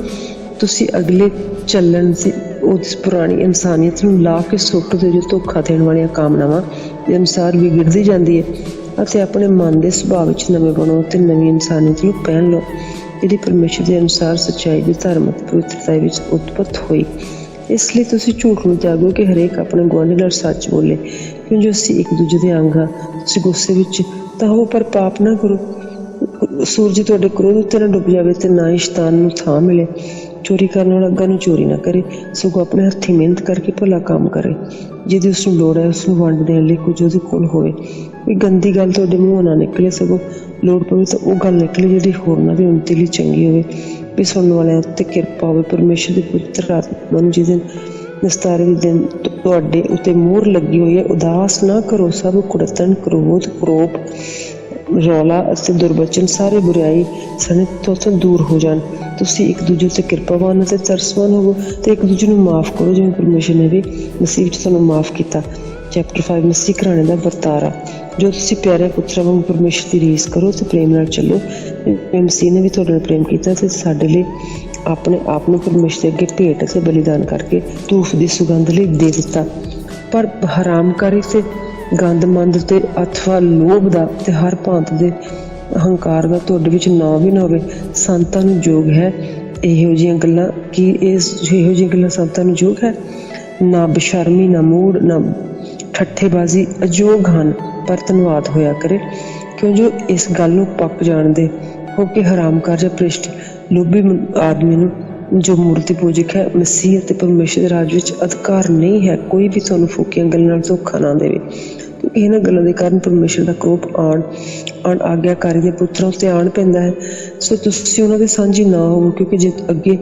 ਤੁਸੀਂ ਅਗਲੇ ਚੱਲਣ ਦੀ ਉਸ ਪੁਰਾਣੀ ਇਨਸਾਨੀਅਤ ਨੂੰ ਲਾ ਕੇ ਸੁੱਟ ਦਿਓ, ਜੋ ਧੋਖਾ ਦੇਣ ਵਾਲੀਆਂ ਕਾਮਨਾਵਾਂ ਦੇ ਅਨੁਸਾਰ ਵਿਗੜਦੀ ਜਾਂਦੀ ਹੈ, ਅਤੇ ਆਪਣੇ ਮਨ ਦੇ ਸੁਭਾਅ ਵਿੱਚ ਨਵੇਂ ਬਣੋ ਅਤੇ ਨਵੀਂ ਇਨਸਾਨੀਅਤ ਨੂੰ ਪਹਿਨ ਲਓ, ਜਿਹੜੀ ਪਰਮੇਸ਼ਰ ਦੇ ਅਨੁਸਾਰ ਸੱਚਾਈ ਦੀ ਧਰਮ ਅਤੇ ਪਵਿੱਤਰਤਾ ਵਿੱਚ ਉਤਪਤ ਹੋਈ। ਇਸ ਲਈ ਤੁਸੀਂ ਝੂਠ ਨੂੰ ਤਿਆਗੋ ਕਿ ਹਰੇਕ ਆਪਣੇ ਗੁਆਂਢੀ ਨਾਲ ਸੱਚ ਬੋਲੇ, ਕਿਉਂ ਜੋ ਅਸੀਂ ਇੱਕ ਦੂਜੇ ਦੇ ਅੰਗ ਹਾਂ। ਤੁਸੀਂ ਗੁੱਸੇ ਵਿੱਚ ਤਾਂ ਹੋ, ਪਰ ਪਾਪ ਨਾ ਕਰੋ। ਸੂਰਜ ਤੁਹਾਡੇ ਕ੍ਰੋਧ ਉੱਤੇ ਨਾ ਡੁੱਬ ਜਾਵੇ ਅਤੇ ਨਾ ਹੀ ਸ਼ੈਤਾਨ ਨੂੰ ਥਾਂ ਮਿਲੇ। ਚੋਰੀ ਕਰਨ ਵਾਲਾ ਅੱਗਾ ਨੂੰ ਚੋਰੀ ਨਾ ਕਰੇ, ਸਗੋਂ ਆਪਣੇ ਹੱਥੀਂ ਮਿਹਨਤ ਕਰਕੇ ਭਲਾ ਕੰਮ ਕਰੇ। ਜਿਹਦੀ ਉਸਨੂੰ ਲੋੜ ਹੈ ਉਸਨੂੰ ਵੰਡ ਦੇਣ ਲਈ ਕੁਝ ਉਹਦੇ ਕੋਲ ਹੋਵੇ। ਕੋਈ ਗੰਦੀ ਗੱਲ ਤੁਹਾਡੇ ਮੂੰਹੋਂ ਨਾ ਨਿਕਲੇ, ਸਗੋਂ ਲੋੜ ਪਵੇ ਤਾਂ ਉਹ ਗੱਲ ਨਿਕਲੇ ਜਿਹੜੀ ਹੋਰਨਾਂ ਦੀ ਉੱਨਤੀ ਲਈ ਚੰਗੀ ਹੋਵੇ, ਵੀ ਸੁਣਨ ਵਾਲਿਆਂ ਉੱਤੇ ਕਿਰਪਾ ਹੋਵੇ। ਪਰਮੇਸ਼ਰ ਦੀ ਪਵਿੱਤਰ ਆਤਮਾ ਨੂੰ ਜਿਹਦੇ ਨਿਸਤਾਰੇ ਦੇ ਦਿਨ ਤੁਹਾਡੇ ਉੱਤੇ ਮੋਹਰ ਲੱਗੀ ਹੋਈ ਹੈ, ਉਦਾਸ ਨਾ ਕਰੋ। ਸਭ ਕੁੜੱਤਣ, ਕ੍ਰੋਧ, ਕਰੋਪ, ਰੌਲਾ ਅਤੇ ਦੁਰਵਚਨ, ਸਾਰੇ ਬੁਰਾਈ ਸਾਡੇ ਤੋਂ ਦੂਰ ਹੋ ਜਾਣ। ਤੁਸੀਂ ਇੱਕ ਦੂਜੇ ਉੱਤੇ ਕਿਰਪਾਵਾਨ ਅਤੇ ਤਰਸਵਾਨ ਹੋਵੋ ਅਤੇ ਇੱਕ ਦੂਜੇ ਨੂੰ ਮਾਫ਼ ਕਰੋ, ਜਿਵੇਂ ਪਰਮੇਸ਼ਰ ਨੇ ਵੀ ਮਸੀਹ ਵਿੱਚ ਤੁਹਾਨੂੰ ਮਾਫ਼ ਕੀਤਾ। ਚੈਪਟਰ 5 ਮਸੀਹ ਘਰਾਣੇ ਦਾ ਵਰਤਾਰਾ। ਜੋ ਤੁਸੀਂ ਪਿਆਰੇ ਪੁੱਤਰਾਂ ਵਾਂਗ ਪਰਮੇਸ਼ਰ ਦੀ ਰੀਸ ਕਰੋ ਅਤੇ ਪ੍ਰੇਮ ਨਾਲ ਚੱਲੋ, ਜਿਵੇਂ ਮਸੀਹ ਨੇ ਵੀ ਤੁਹਾਡੇ ਨਾਲ ਪ੍ਰੇਮ ਕੀਤਾ ਅਤੇ ਸਾਡੇ ਲਈ ਆਪਣੇ ਆਪ ਨੂੰ ਪਰਮੇਸ਼ਰ ਦੇ ਅੱਗੇ ਭੇਟ ਅਤੇ ਬਲੀਦਾਨ ਕਰਕੇ ਧੂਫ ਦੀ ਸੁਗੰਧ ਲਈ ਦੇ ਦਿੱਤਾ। ਪਰ ਹਰਾਮਕਾਰੀ ਅਤੇ ਗੰਦਮੰਦ ਤੇ ਅਥਵਾ ਲੋਭ ਦਾ ਤੇ ਹਰ ਭਾਂਤ ਦੇ ਹੰਕਾਰ ਦਾ ਤੁਹਾਡੇ ਵਿੱਚ ਨਾ ਵੀ ਨਾ ਹੋਵੇ। ਸੰਤਾਂ ਨੂੰ ਯੋਗ ਹੈ ਇਹੋ ਜਿਹੀਆਂ ਗੱਲਾਂ, ਕਿ ਇਹੋ ਜਿਹੀਆਂ ਗੱਲਾਂ ਸੰਤਾਂ ਨੂੰ ਯੋਗ ਹੈ? ਨਾ ਬੇਸ਼ਰਮੀ, ਨਾ ਮੂੜ, ਨਾ ਠੱਠੇਬਾਜ਼ੀ ਅਯੋਗ ਹਨ। ਪਰ ਧੰਨਵਾਦ ਹੋਇਆ ਕਰੇ, ਕਿਉਂ ਜੋ ਇਸ ਗੱਲ ਨੂੰ ਪੱਕ ਜਾਣਦੇ ਹੋ ਕਿ ਹਰਾਮਕਾਰ ਜਾਂ ਭ੍ਰਿਸ਼ਟ ਲੋਭੀ ਆਦਮੀ ਨੂੰ, ਜੋ ਮੂਰਤੀ ਪੂਜਕ ਹੈ, ਮਸੀਹ ਅਤੇ ਪਰਮੇਸ਼ਰ ਦੇ ਰਾਜ ਵਿੱਚ ਅਧਿਕਾਰ ਨਹੀਂ ਹੈ। ਕੋਈ ਵੀ ਤੁਹਾਨੂੰ ਫੂਕੀਆਂ ਗੱਲਾਂ ਨਾਲ ਧੋਖਾ ਨਾ ਦੇਵੇ, ਕਿਉਂਕਿ ਇਹਨਾਂ ਗੱਲਾਂ ਦੇ ਕਾਰਨ ਪਰਮੇਸ਼ਰ ਦਾ ਕਰੋਧ ਅਣਆਗਿਆਕਾਰੀ ਦੇ ਪੁੱਤਰਾਂ ਉੱਤੇ ਆਣ ਪੈਂਦਾ ਹੈ। ਸੋ ਤੁਸੀਂ ਉਹਨਾਂ ਦੇ ਸਾਂਝੀ ਨਾ ਹੋਵੋ, ਕਿਉਂਕਿ ਜੇ ਅੱਗੇ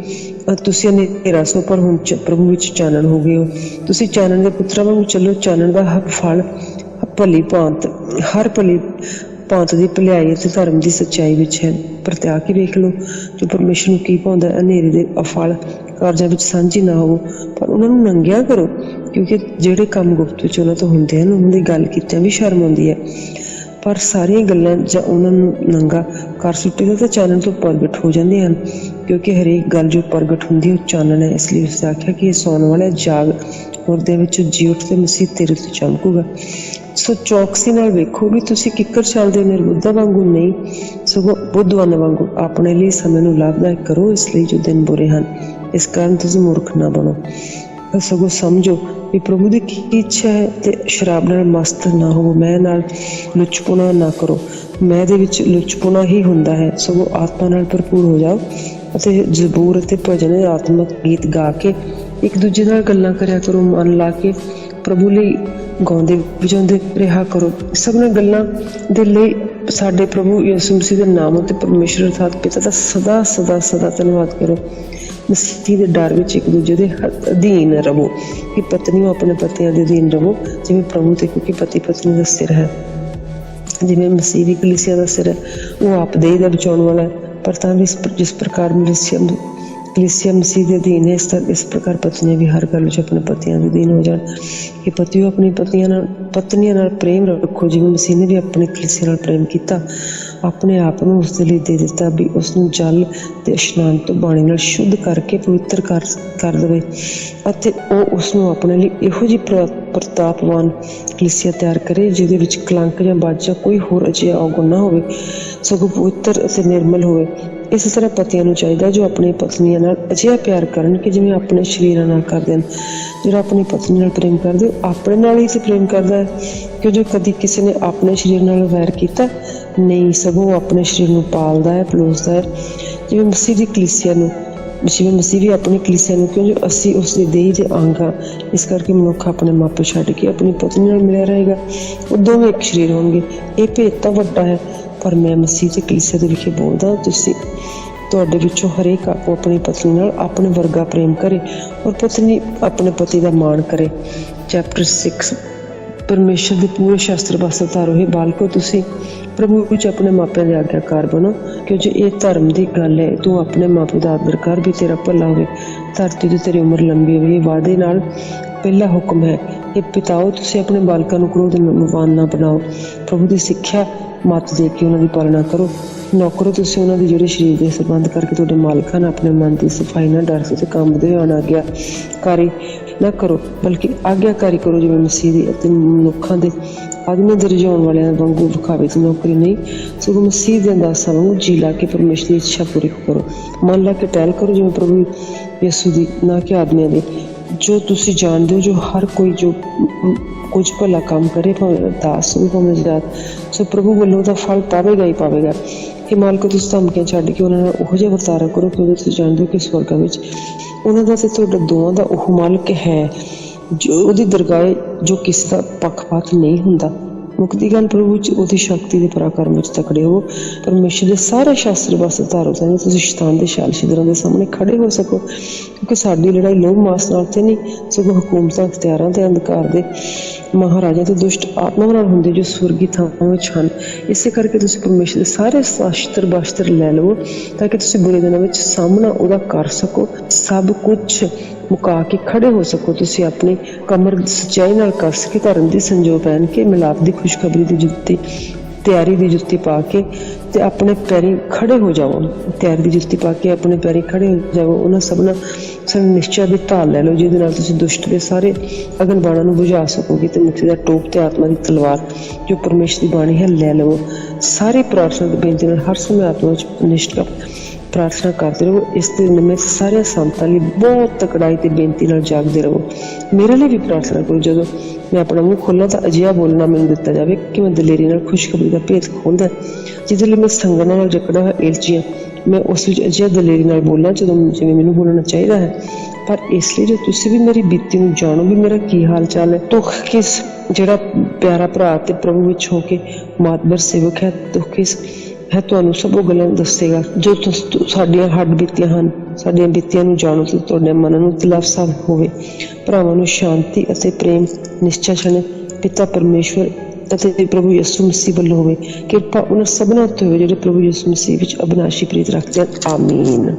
ਤੁਸੀਂ ਹਨੇਰਾ ਸੋ, ਪਰ ਹੁਣ ਪ੍ਰਭੂ ਵਿੱਚ ਚਾਨਣ ਹੋ ਗਏ ਹੋ। ਤੁਸੀਂ ਚਾਨਣ ਦੇ ਪੁੱਤਰਾਂ ਵਾਂਗ ਚੱਲੋ। ਚਾਨਣ ਦਾ ਫਲ ਭਲੀ ਭਾਂਤ, ਹਰ ਭਲੀ ਭਾਂਤ ਦੀ ਭਲਾਈ ਅਤੇ ਧਰਮ ਦੀ ਸੱਚਾਈ ਵਿੱਚ ਹੈ। ਪਰਤਿਆ ਕੇ ਵੇਖ ਲਓ ਜੋ ਪਰਮੇਸ਼ਰ ਨੂੰ ਕੀ ਭਾਉਂਦਾ। ਹਨੇਰੇ ਦੇ ਅਫਲ ਕਾਰਜਾਂ ਵਿੱਚ ਸਾਂਝੀ ਨਾ ਹੋਵੋ, ਪਰ ਉਹਨਾਂ ਨੂੰ ਨੰਗਿਆ ਕਰੋ, ਕਿਉਂਕਿ ਜਿਹੜੇ ਕੰਮ ਗੁਪਤ ਵਿੱਚ ਉਹਨਾਂ ਤੋਂ ਹੁੰਦੇ ਹਨ, ਉਹਨਾਂ ਦੀ ਗੱਲ ਕੀਤਿਆਂ ਵੀ ਸ਼ਰਮ ਆਉਂਦੀ ਹੈ। ਪਰ ਸਾਰੀਆਂ ਗੱਲਾਂ ਜਾਂ ਉਹਨਾਂ ਨੂੰ ਨੰਗਾ ਕਰ ਸੁੱਟੀਦਾ ਤਾਂ ਚਾਨਣ ਤੋਂ ਪ੍ਰਗਟ ਹੋ ਜਾਂਦੇ ਹਨ, ਕਿਉਂਕਿ ਹਰੇਕ ਗੱਲ ਜੋ ਪ੍ਰਗਟ ਹੁੰਦੀ ਹੈ ਉਹ ਚਾਨਣ ਹੈ। ਇਸ ਲਈ ਉਸਨੇ ਆਖਿਆ ਕਿ ਇਹ ਸੌਣ ਵਾਲਾ ਜਾਗ, ਮੁਰਦਿਆਂ ਵਿੱਚੋਂ ਜੀ ਉੱਠ ਤੇ ਮਸੀਹ ਤੇਰੇ ਤੋਂ ਚਮਕੂਗਾ। ਸੋ ਚੌਕਸੀ ਨਾਲ ਵੇਖੋ ਵੀ ਤੁਸੀਂ ਕਿੱਕਰ ਚੱਲਦੇ ਹੋ। ਨਿਰਬੁੱਧਾਂ ਵਾਂਗੂ ਨਹੀਂ, ਸਗੋਂ ਬੁੱਧਵਾਨਾਂ ਵਾਂਗੂ ਆਪਣੇ ਲਈ ਸਮੇਂ ਨੂੰ ਲਾਭਦਾਇਕ ਕਰੋ, ਇਸ ਲਈ ਜੋ ਦਿਨ ਬੁਰੇ ਹਨ। ਇਸ ਕਾਰਨ ਤੁਸੀਂ ਮੂਰਖ ਨਾ ਬਣੋ, ਸਗੋਂ ਸਮਝੋ ਵੀ ਪ੍ਰਭੂ ਦੀ ਕੀ ਇੱਛਾ ਹੈ, ਤੇ ਸ਼ਰਾਬ ਨਾਲ ਮਸਤ ਨਾ ਹੋਵੋ। ਮੈਂ ਨਾਲ ਲੁਚਪੁਣਾ ਨਾ ਕਰੋ। ਮੈਂ ਦੇ ਵਿੱਚ ਲੁਚਪੁਣਾ ਹੀ ਹੁੰਦਾ ਹੈ, ਸਗੋਂ ਆਤਮਾ ਨਾਲ ਭਰਪੂਰ ਹੋ ਜਾਓ ਅਤੇ ਜ਼ਬੂਰ ਅਤੇ ਭਜਨ, ਆਤਮਕ ਗੀਤ ਗਾ ਕੇ ਇੱਕ ਦੂਜੇ ਨਾਲ ਗੱਲਾਂ ਕਰਿਆ ਕਰੋ। ਮਨ ਲਾ ਕੇ ਪ੍ਰਭੂ ਲਈ ਗਾਉਂਦੇ ਵਜਾਉਂਦੇ ਰਿਹਾ ਕਰੋ। ਸਭਨਾਂ ਗੱਲਾਂ ਦੇ ਲਈ ਸਾਡੇ ਪ੍ਰਭੂ ਯਿਸੂ ਮਸੀਹ ਦੇ ਨਾਮ ਅਤੇ ਪਰਮੇਸ਼ਰ ਅਰਥਾਤ ਪਿਤਾ ਦਾ ਸਦਾ ਸਦਾ ਸਦਾ ਧੰਨਵਾਦ ਕਰੋ। ਮਸੀਹ ਦੇ ਡਰ ਵਿੱਚ ਇੱਕ ਦੂਜੇ ਦੇ ਅਧੀਨ ਰਹੋ, ਕਿ ਪਤਨੀਓ ਆਪਣੇ ਪਤੀਆਂ ਦੇ ਅਧੀਨ ਰਹੋ, ਜਿਵੇਂ ਪ੍ਰਭੂ ਤੇ, ਕਿਉਂਕਿ ਪਤੀ ਪਤਨੀ ਦਾ ਸਿਰ ਹੈ। ਜਿਵੇਂ ਮਸੀਹ ਦੀ ਕਲੀਸਿਆ ਦਾ ਸਿਰ ਹੈ, ਉਹ ਆਪ ਦੇਹ ਦਾ ਬਚਾਉਣ ਵਾਲਾ ਹੈ। ਪਰ ਤਾਂ ਵੀ ਜਿਸ ਪ੍ਰਕਾਰ ਕਲੀਸਿਆ ਮਸੀਹ ਦੇ ਅਧੀਨ ਹੈ, ਇਸ ਪ੍ਰਕਾਰ ਪਤਨੀਆਂ ਵੀ ਹਰ ਗੱਲ ਵਿੱਚ ਆਪਣੇ ਪਤੀਆਂ ਦੇ ਅਧੀਨ ਹੋ ਜਾਣ। ਕਿ ਪਤੀਓ ਆਪਣੀ ਪਤਨੀਆਂ ਨਾਲ ਪ੍ਰੇਮ ਰੱਖੋ, ਜਿਵੇਂ ਮਸੀਹ ਨੇ ਵੀ ਆਪਣੀ ਕਲੀਸਿਆ ਨਾਲ ਪ੍ਰੇਮ ਕੀਤਾ, ਆਪਣੇ ਆਪ ਨੂੰ ਉਸ ਦੇ ਲਈ ਦੇ ਦਿੱਤਾ, ਵੀ ਉਸ ਨੂੰ ਜਲ ਤੇ ਇਸ਼ਨਾਨ ਤੋਂ ਬਾਣੀ ਨਾਲ ਸ਼ੁੱਧ ਕਰਕੇ ਪਵਿੱਤਰ ਕਰ ਦੇਵੇ, ਅਤੇ ਉਹ ਉਸ ਨੂੰ ਆਪਣੇ ਲਈ ਇਹੋ ਜਿਹੀ ਪ੍ਰਤਾਪਵਾਨ ਕਲੀਸਿਆ ਤਿਆਰ ਕਰੇ, ਜਿਹਦੇ ਵਿੱਚ ਕਲੰਕ ਜਾਂ ਬਾਜ ਜਾਂ ਕੋਈ ਹੋਰ ਅਜਿਹਾ ਔਗੁਣ ਨਾ ਹੋਵੇ, ਸਗੋਂ ਪਵਿੱਤਰ ਅਤੇ ਨਿਰਮਲ ਹੋਵੇ। ਇਸੇ ਤਰ੍ਹਾਂ ਪਤੀਆਂ ਨੂੰ ਚਾਹੀਦਾ ਜੋ ਆਪਣੀ ਪਤਨੀਆਂ ਨਾਲ ਅਜਿਹਾ ਪਿਆਰ ਕਰਨ ਕਿ ਜਿਵੇਂ ਆਪਣੇ ਸਰੀਰਾਂ ਨਾਲ ਕਰਦੇ ਹਨ। ਜਿਹੜਾ ਆਪਣੀ ਪਤਨੀ ਨਾਲ ਪ੍ਰੇਮ ਕਰਦੇ ਉਹ ਆਪਣੇ ਨਾਲ ਹੀ ਤੇ ਪ੍ਰੇਮ ਕਰਦਾ ਹੈ, ਕਿ ਜੋ ਕਦੀ ਕਿਸੇ ਨੇ ਆਪਣੇ ਸਰੀਰ ਨਾਲ ਵੈਰ ਕੀਤਾ ਨਹੀਂ, ਸਗੋਂ ਆਪਣੇ ਸਰੀਰ ਨੂੰ ਪਾਲਦਾ ਹੈ, ਪਲੋਸਦਾ ਹੈ, ਜਿਵੇਂ ਮਸੀਹ ਦੀ ਕਲੀਸਿਆ ਨੂੰ, ਜਿਵੇਂ ਮਸੀਹ ਵੀ ਆਪਣੀ ਕਲੀਸਿਆ ਨੂੰ, ਕਿਉਂ ਜੋ ਅਸੀਂ ਉਸ ਦੇ ਦੇਹ ਦੇ ਅੰਗ ਹਾਂ। ਇਸ ਕਰਕੇ ਮਨੁੱਖ ਆਪਣੇ ਮਾਪੇ ਛੱਡ ਕੇ ਆਪਣੀ ਪਤਨੀ ਨਾਲ ਮਿਲਿਆ ਰਹੇਗਾ, ਉਹ ਦੋਵੇਂ ਇੱਕ ਸਰੀਰ ਹੋਣਗੇ। ਇਹ ਭੇਦ ਤਾਂ ਵੱਡਾ ਹੈ, ਪਰ ਮੈਂ ਮਸੀਹ ਤੇ ਕਲੀਸਿਆ ਦੇ ਵਿਖੇ ਬੋਲਦਾ, ਤੁਹਾਡੇ ਵਿੱਚੋਂ ਹਰੇਕ ਆਪੋ ਆਪਣੀ ਪਤਨੀ ਨਾਲ ਆਪਣੇ ਵਰਗਾ ਪ੍ਰੇਮ ਕਰੇ, ਔਰ ਪਤਨੀ ਆਪਣੇ ਪਤੀ ਦਾ ਮਾਣ ਕਰੇ। ਚੈਪਟਰ 6। ਪਰਮੇਸ਼ਰ ਦੇ ਪੂਰੇ ਸ਼ਾਸਤਰ ਵਸਤਰ ਧਾਰੋ। हे ਬਾਲਕੋ, ਤੁਸੀਂ ਪ੍ਰਭੂ ਵਿੱਚ ਆਪਣੇ ਮਾਪਿਆਂ ਦੇ ਆਗਿਆਕਾਰ ਬਣੋ, ਕਿਉਂਕਿ ਇਹ ਧਰਮ ਦੀ ਗੱਲ ਹੈ। ਤੂੰ ਆਪਣੇ ਮਾਪੇ ਦਾ ਆਦਰ ਕਰ ਵੀ ਤੇਰਾ ਭਲਾ ਹੋਵੇ, ਧਰਤੀ ਤੇ ਤੇਰੀ ਉਮਰ ਲੰਬੀ ਹੋਵੇ। ਇਹ ਵਾਅਦੇ ਨਾਲ ਪਹਿਲਾ ਹੁਕਮ ਹੈ। ਇਹ ਪਿਤਾਓ, ਤੁਸੀਂ ਆਪਣੇ ਬਾਲਕਾਂ ਨੂੰ ਕ੍ਰੋਧਵਾਨ ਨਾ ਬਣਾਓ। ਪ੍ਰਭੂ ਦੀ ਸਿੱਖਿਆ ਮੱਤ ਦੇ ਕੇ ਉਹਨਾਂ ਦੀ ਪਾਲਣਾ ਕਰੋ। ਨੌਕਰੋ, ਤੁਸੀਂ ਉਹਨਾਂ ਦੇ ਜਿਹੜੇ ਸਰੀਰ ਦੇ ਸੰਬੰਧ ਕਰਕੇ ਤੁਹਾਡੇ ਮਾਲਕਾਂ ਨਾਲ ਆਪਣੇ ਮਨ ਦੀ ਸਫਾਈ ਨਾਲ ਡਰ ਤੇ ਕੰਮ ਦੇ ਹੋਣ ਆਗਿਆਕਾਰੀ ਨਾ ਕਰੋ, ਬਲਕਿ ਆਗਿਆਕਾਰੀ ਕਰੋ ਜਿਵੇਂ ਮਸੀਹ ਦੀ, ਅਤੇ ਮਨੁੱਖਾਂ ਦੇ ਆਦਮੀਆਂ ਦੇ ਰਜਾਉਣ ਵਾਲਿਆਂ ਵਾਂਗੂ ਵਿਖਾਵੇ ਦੀ ਨੌਕਰੀ ਨਹੀਂ, ਸਗੋਂ ਮਸੀਹ ਦੇ ਅੰਦਾਜ਼ਾਂ ਵਾਂਗੂ ਜੀ ਲਾ ਕੇ ਪਰਮੇਸ਼ਰ ਦੀ ਇੱਛਾ ਪੂਰੀ ਕਰੋ। ਮਨ ਲਾ ਕੇ ਟਹਿਲ ਕਰੋ ਜਿਵੇਂ ਪ੍ਰਭੂ ਯਿਸੂ ਦੀ, ਨਾ ਕਿ ਆਦਮੀਆਂ ਦੀ। ਜੋ ਤੁਸੀਂ ਜਾਣਦੇ ਹੋ, ਜੋ ਹਰ ਕੋਈ ਜੋ ਕੁਝ ਭਲਾ ਕੰਮ ਕਰੇ, ਭਾਵੇਂ ਦਾਸ ਹੋਵੇ ਭਾਵੇਂ ਆਜ਼ਾਦ, ਸੋ ਪ੍ਰਭੂ ਵੱਲੋਂ ਉਹਦਾ ਫਲ ਪਾਵੇਗਾ ਹੀ ਪਾਵੇਗਾ। ਇਹ ਮਾਲਕੋ, ਤੁਸੀਂ ਧਮਕੀਆਂ ਛੱਡ ਕੇ ਉਹਨਾਂ ਨਾਲ ਉਹੋ ਜਿਹਾ ਵਰਤਾਰਾ ਕਰੋ ਕਿ ਤੁਸੀਂ ਜਾਣਦੇ ਹੋ ਕਿ ਸਵਰਗਾਂ ਵਿੱਚ ਉਹਨਾਂ ਦਾ ਤੇ ਤੁਹਾਡਾ ਦੋਵਾਂ ਦਾ ਉਹ ਮਾਲਕ ਹੈ, ਜੋ ਉਹਦੀ ਦਰਗਾਹ, ਜੋ ਕਿਸੇ ਦਾ ਪੱਖਪਾਤ ਨਹੀਂ ਹੁੰਦਾ। ਮੁਕਤੀ ਗੱਲ ਪ੍ਰਭੂ ਵਿੱਚ ਉਹਦੀ ਸ਼ਕਤੀ ਦੇ ਪਰਾਕਰਮ ਵਿੱਚ ਤਕੜੇ ਹੋ। ਪਰਮੇਸ਼ਰ ਦੇ ਸਾਰੇ ਸ਼ਾਸਤਰ ਵਸਤਰ ਧਾਰੋ, ਤਾਂ ਤੁਸੀਂ ਸ਼ੈਤਾਨ ਦੇ ਛਾਲ ਛਿਦਰਾਂ ਦੇ ਸਾਹਮਣੇ ਖੜੇ ਹੋ ਸਕੋ, ਕਿਉਂਕਿ ਸਾਡੀ ਲੜਾਈ ਲੋਭ ਮਾਸ ਨਾਲ ਤੇ ਨਹੀਂ, ਸਗੋਂ ਹਕੂਮਤਾਂ, ਅਖਤਿਆਰਾਂ ਤੇ ਅੰਧਕਾਰ ਦੇ ਮਹਾਰਾਜਾ ਤੇ ਦੁਸ਼ਟ ਆਤਮਾਵਾਂ ਨਾਲ ਹੁੰਦੇ ਜੋ ਸਵਰਗੀ ਥਾਵਾਂ ਵਿੱਚ ਹਨ। ਇਸੇ ਕਰਕੇ ਤੁਸੀਂ ਪਰਮੇਸ਼ਰ ਦੇ ਸਾਰੇ ਸ਼ਾਸਤਰ ਵਸਤਰ ਲੈ ਲਵੋ, ਤਾਂ ਕਿ ਤੁਸੀਂ ਬੁਰੇ ਦਿਨਾਂ ਵਿੱਚ ਸਾਹਮਣਾ ਉਹਦਾ ਕਰ ਸਕੋ, ਸਭ ਕੁਝ ਮੁਕਾ ਕੇ ਖੜੇ ਹੋ ਸਕੋ। ਤੁਸੀਂ ਆਪਣੀ ਕਮਰ ਸੱਚਾਈ ਨਾਲ ਕਰ ਸਕੇ, ਧਰਮ ਦੀ ਸੰਜੋ ਪਹਿਨ ਕੇ, ਮਿਲਾਪ ਦੀ ਖੁਸ਼ਖਬਰੀ ਦੀ ਜੁੱਤੀ, ਤਿਆਰੀ ਦੀ ਜੁੱਤੀ ਪਾ ਕੇ ਤੇ ਆਪਣੇ ਪੈਰੀਂ ਖੜੇ ਹੋ ਜਾਵੋ। ਤਿਆਰੀ ਦੀ ਜੁੱਤੀ ਪਾ ਕੇ ਆਪਣੇ ਪੈਰੀਂ ਖੜੇ ਹੋ ਜਾਵੋ। ਉਹਨਾਂ ਸਭਨਾਂ ਨਿਸ਼ਚੈ ਦੀ ਢਾਲ ਲੈ ਲਓ, ਜਿਹਦੇ ਨਾਲ ਤੁਸੀਂ ਦੁਸ਼ਟ ਦੇ ਸਾਰੇ ਅਗਨ ਬਾਣਾਂ ਨੂੰ ਬੁਝਾ ਸਕੋਗੇ, ਤੇ ਮੁਕਤੀ ਦਾ ਟੋਪ ਤੇ ਆਤਮਾ ਦੀ ਤਲਵਾਰ ਜੋ ਪਰਮੇਸ਼ਰ ਦੀ ਬਾਣੀ ਹੈ ਲੈ ਲਵੋ। ਸਾਰੀ ਪ੍ਰਾਰਥਨਾ ਦੀ ਬੇਨਤੀ ਨਾਲ ਹਰ ਸਮੇਂ ਆਤਮਾ ਵਿੱਚ ਨਿਸ਼ਟਕ ਪ੍ਰਾਰਥਨਾ ਕਰਦੇ ਰਹੋ। ਇਸ ਦੇ ਨਿਮਿਤ ਸਾਰੇ ਸੰਤਾਂ ਲਈ ਬਹੁਤ ਤਕੜਾਈ ਤੇ ਬੇਨਤੀ ਨਾਲ ਜਾਗਦੇ ਰਹੋ। ਮੇਰੇ ਲਈ ਵੀ ਪ੍ਰਾਰਥਨਾ ਕਰੋ। ਜਦੋਂ ਮੈਂ ਆਪਣਾ ਮੂੰਹ ਖੋਲ੍ਹਾਂ ਤਾਂ ਅਜਿਹਾ ਬੋਲਣਾ ਮੈਨੂੰ ਦਿੱਤਾ ਜਾਵੇ ਕਿ ਮੈਂ ਦਲੇਰੀ ਨਾਲ ਖੁਸ਼ਖਬਰੀ ਦਾ ਭੇਤ ਖੋਲ੍ਹਦਾ, ਜਿਹਦੇ ਲਈ ਮੈਂ ਸੰਗਨਾਂ ਨਾਲ ਜਕੜਾ ਹੋਇਆ ਏਲਚੀ ਹਾਂ। ਮੈਂ ਉਸ ਵਿੱਚ ਅਜਿਹਾ ਦਲੇਰੀ ਨਾਲ ਬੋਲਾਂ ਜਦੋਂ ਜਿਵੇਂ ਮੈਨੂੰ ਬੋਲਣਾ ਚਾਹੀਦਾ ਹੈ। ਪਰ ਇਸ ਲਈ ਜੋ ਤੁਸੀਂ ਵੀ ਮੇਰੀ ਬੀਤੀ ਨੂੰ ਜਾਣੋ ਵੀ ਮੇਰਾ ਕੀ ਹਾਲ ਚਾਲ ਹੈ। ਦੁੱਖ ਕਿਸ, ਜਿਹੜਾ ਪਿਆਰਾ ਭਰਾ ਤੇ ਪ੍ਰਭੂ ਵਿੱਚ ਹੋ ਕੇ ਮਾਤਬਰ ਸੇਵਕ ਹੈ, ਦੁੱਖ ਕਿਸ ਹੈ, ਤੁਹਾਨੂੰ ਸਭ ਉਹ ਗੱਲਾਂ ਦੱਸੇਗਾ ਜੋ ਸਾਡੀਆਂ ਹੱਡ ਬੀਤੀਆਂ ਹਨ। ਸਾਡੀਆਂ ਬੀਤੀਆਂ ਨੂੰ ਜਾਣੋ ਤੇ ਤੁਹਾਡੇ ਮਨ ਨੂੰ ਦਿਲਾਸਾ ਹੋਵੇ। ਭਰਾਵਾਂ ਨੂੰ ਸ਼ਾਂਤੀ ਅਤੇ ਪ੍ਰੇਮ ਨਿਸ਼ਚੈ ਛਣੇ ਪਿਤਾ ਪਰਮੇਸ਼ਵਰ ਅਤੇ ਪ੍ਰਭੂ ਯਿਸੂ ਮਸੀਹ ਵੱਲੋਂ ਹੋਵੇ। ਕਿਰਪਾ ਉਹਨਾਂ ਸਭਨਾਂ ਉੱਤੇ ਹੋਵੇ ਜਿਹੜੇ ਪ੍ਰਭੂ ਯਿਸੂ ਮਸੀਹ ਵਿੱਚ ਅਬਿਨਾਸ਼ੀ ਪ੍ਰੀਤ ਰੱਖਦੇ ਹਨ। ਆਮੀਨ।